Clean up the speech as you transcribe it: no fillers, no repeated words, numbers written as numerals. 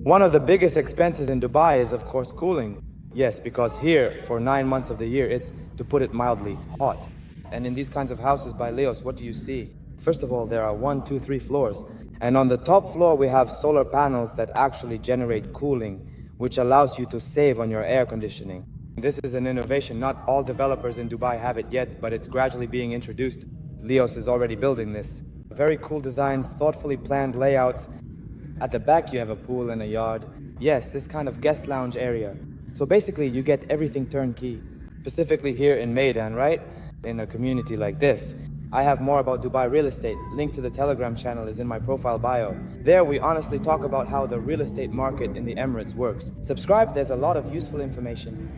One of the biggest expenses in Dubai is, of course, cooling. Yes, because here, for 9 months of the year, it's, to put it mildly, hot. And in these kinds of houses by LEOS, what do you see? First of all, there are 1, 2, 3 floors. And on the top floor, we have solar panels that actually generate cooling, which allows you to save on your air conditioning. This is an innovation. Not all developers in Dubai have it yet, but it's gradually being introduced. LEOS is already building this. Very cool designs, thoughtfully planned layouts. At the back, you have a pool and a yard. Yes, this kind of guest lounge area. So basically, you get everything turnkey. Specifically here in Maidan, right? In a community like this. I have more about Dubai real estate. Link to the Telegram channel is in my profile bio. There, we honestly talk about how the real estate market in the Emirates works. Subscribe, there's a lot of useful information.